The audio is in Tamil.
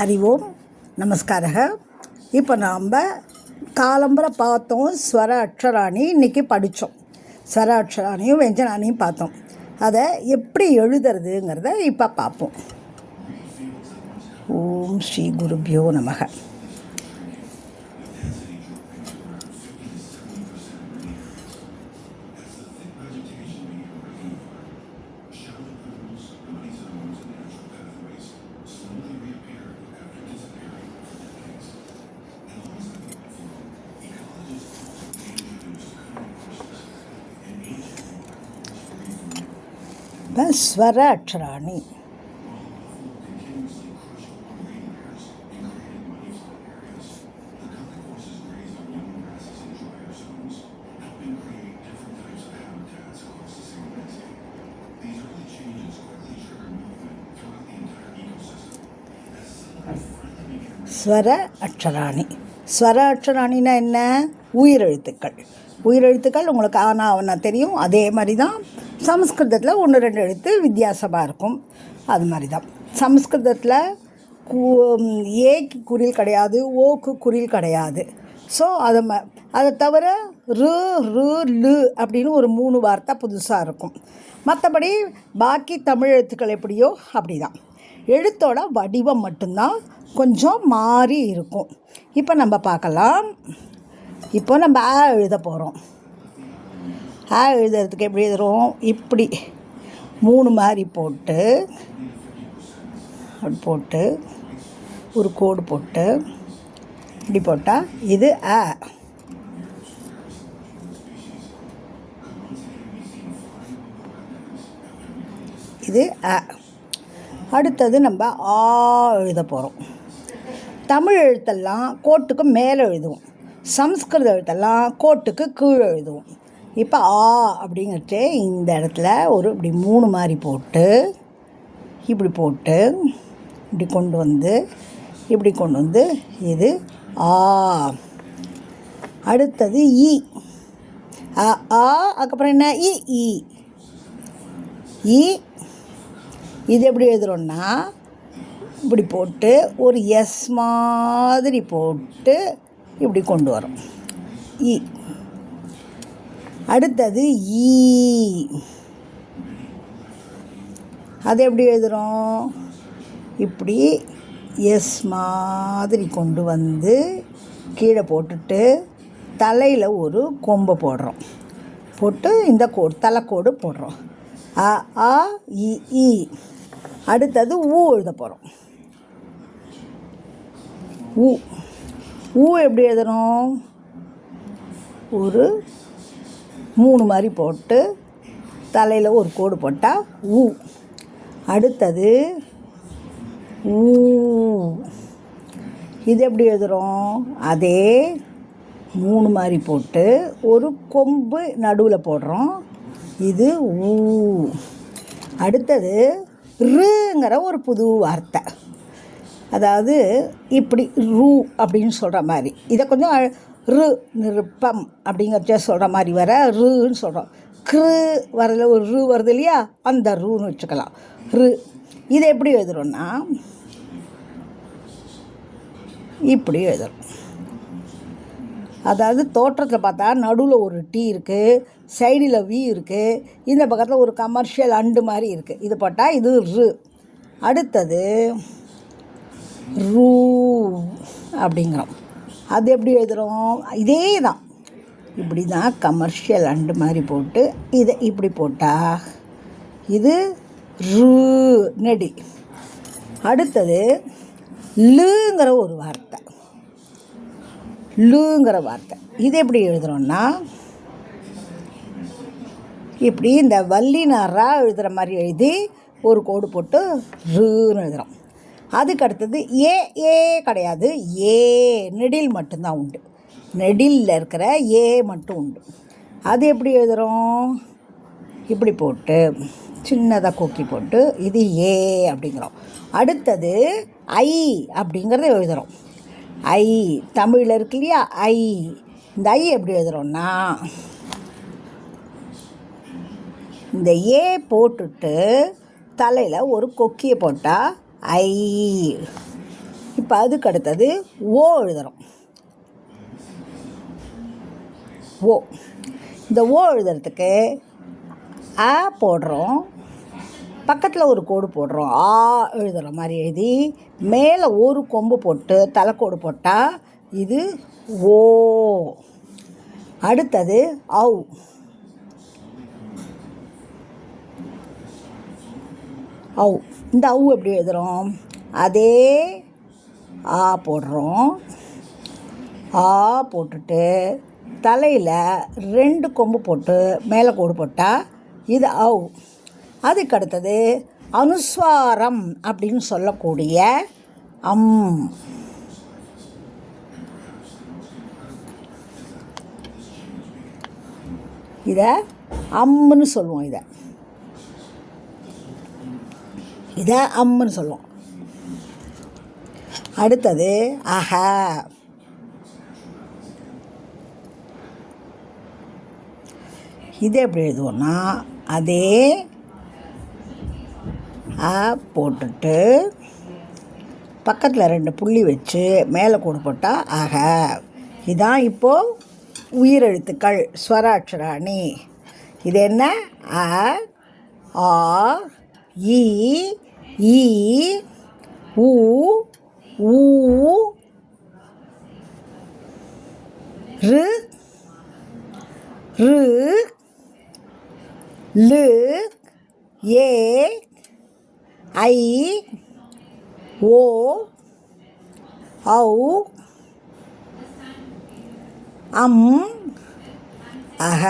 ஹரி ஓம் நமஸ்காரக. இப்போ நாம் காலம்பரை பார்த்தோம் ஸ்வர அக்ஷராணி. இன்றைக்கி படித்தோம். ஸ்வர அக்ஷராணியும் வெஞ்சனானியும் பார்த்தோம். அதை எப்படி எழுதுறதுங்கிறத இப்போ பார்ப்போம். ஓம் ஸ்ரீ குருபியோ நமக. ஸ்வர அக்ஷராணி. ஸ்வர அக்ஷராணி. ஸ்வர அக்ஷராணின்னா என்ன? உயிரெழுத்துக்கள். உயிரெழுத்துக்கள் உங்களுக்கு ஆனால் அவனா தெரியும். அதே மாதிரி தான் சமஸ்கிருதத்தில் 1-2 எழுத்து வித்தியாசமாக இருக்கும். அது மாதிரி தான் சமஸ்கிருதத்தில் ஏக்கு குறில் கிடையாது, ஓக்கு குறில் கிடையாது. ஸோ அதை தவிர ரு ரு லு அப்படின்னு ஒரு 3 வார்த்தை புதுசாக இருக்கும். மற்றபடி பாக்கி தமிழ் எழுத்துக்கள் எப்படியோ அப்படி தான். எழுத்தோட வடிவம் மட்டும்தான் கொஞ்சம் மாறி இருக்கும். இப்போ நம்ம பார்க்கலாம். இப்போ நம்ம எழுத போகிறோம். எழுதுறதுக்கு எப்படி எழுதுகிறோம்? இப்படி 3 மாதிரி போட்டு அப்படி போட்டு ஒரு கோடு போட்டு இப்படி போட்டால் இது இது அடுத்தது நம்ம எழுத போகிறோம். தமிழ் எழுத்தெல்லாம் கோட்டுக்கு மேலே எழுதுவோம். சமஸ்கிருத எழுத்தெல்லாம் கோட்டுக்கு கீழே எழுதுவோம். இப்போ அப்படிங்கிறச்சே இந்த இடத்துல ஒரு இப்படி 3 மாதிரி போட்டு இப்படி போட்டு இப்படி கொண்டு வந்து இது அடுத்தது அதுக்கப்புறம் என்ன இது எப்படி எழுதுகிறோன்னா இப்படி போட்டு ஒரு எஸ் மாதிரி போட்டு இப்படி கொண்டு வரோம். அடுத்தது அது எப்படி எழுதுகிறோம்? இப்படி எஸ் மாதிரி கொண்டு வந்து கீழே போட்டுட்டு தலையில் ஒரு கொம்பை போடுறோம். போட்டு இந்த தலைக்கோடு போடுறோம். அடுத்தது எழுத போகிறோம். எப்படி எழுதணும்? ஒரு 3 மாதிரி போட்டு தலையில் ஒரு கோடு போட்டால் அடுத்தது இது எப்படி எழுதுகிறோம்? அதே 3 மாதிரி போட்டு ஒரு கொம்பு நடுவில் போடுறோம். இது அடுத்தது ருங்கிற ஒரு புது வார்த்தை. அதாவது இப்படி அப்படின்னு சொல்கிற மாதிரி. இதை கொஞ்சம் நிருப்பம் அப்படிங்கிறத சொல்கிற மாதிரி வர ருன்னு சொல்கிறோம். வரல ஒரு வருது இல்லையா, அந்த ரூன்னு வச்சுக்கலாம். இதை எப்படி எழுதுகிறோன்னா இப்படி எழுதுறோம். அதாவது தோற்றத்தில் பார்த்தா நடுவில் ஒரு டி இருக்குது, சைடில் வி இருக்குது, இந்த பக்கத்தில் ஒரு கமர்ஷியல் அண்டு மாதிரி இருக்குது. இது போட்டால் இது அடுத்தது ரூ அப்படிங்கிறோம். அது எப்படி எழுதுகிறோம்? இதே தான். இப்படி தான் கமர்ஷியல் அண்டு மாதிரி போட்டு இதை இப்படி போட்டால் இது நெடி. அடுத்தது லுங்கிற ஒரு வார்த்தை. இது எப்படி எழுதுகிறோன்னா இப்படி இந்த வல்லினரா எழுதுகிற மாதிரி எழுதி ஒரு கோடு போட்டு ருன்னு எழுதுகிறோம். அதுக்கு அடுத்தது ஏ கிடையாது, நெடில் மட்டும்தான் உண்டு. நெடிலில் இருக்கிற மட்டும் உண்டு. அது எப்படி எழுதுகிறோம்? இப்படி போட்டு சின்னதாக கொக்கி போட்டு இது அப்படிங்கிறோம். அடுத்தது அப்படிங்கிறத எழுதுகிறோம். தமிழில் இருக்கு இல்லையா, இந்த எப்படி எழுதுகிறோன்னா இந்த போட்டுட்டு தலையில் ஒரு கொக்கியை போட்டால் ஐ. இப்போ அதுக்கு அடுத்தது ஓ எழுதுகிறோம். ஓ, இந்த ஓ எழுதுறதுக்கு ஆ போடுறோம், பக்கத்தில் ஒரு கோடு போடுறோம். ஆ எழுதுகிற மாதிரி எழுதி மேலே ஒரு கொம்பு போட்டு தலைக்கோடு போட்டால் இது ஓ. அடுத்தது ஔ. ஔ, இந்த ஔ எப்படி எழுதுகிறோம்? அதே ஆ போடுறோம். ஆ போட்டுட்டு தலையில் 2 கொம்பு போட்டு மேலே கோடு போட்டால் இது ஔ. அதுக்கு அடுத்தது அனுஸ்வாரம் அப்படின்னு சொல்லக்கூடிய அம். இதை அம்முன்னு சொல்லுவோம். இதை அம்முன்னு சொல்லுவோம். அடுத்தது அஹ. இது எப்படி எழுதுவோன்னா அதே ஆ போட்டுட்டு பக்கத்தில் 2 புள்ளி வச்சு மேலே கோடு போட்டால் அஹ. இதான் இப்போது உயிரெழுத்துக்கள் ஸ்வராட்சராணி. இது என்ன? அ, ஆ, இ, ஈ, உ, ஊ, ரு, ரு, லு, ஏ, ஐ, ஓ, ஔ, அம், அஹ.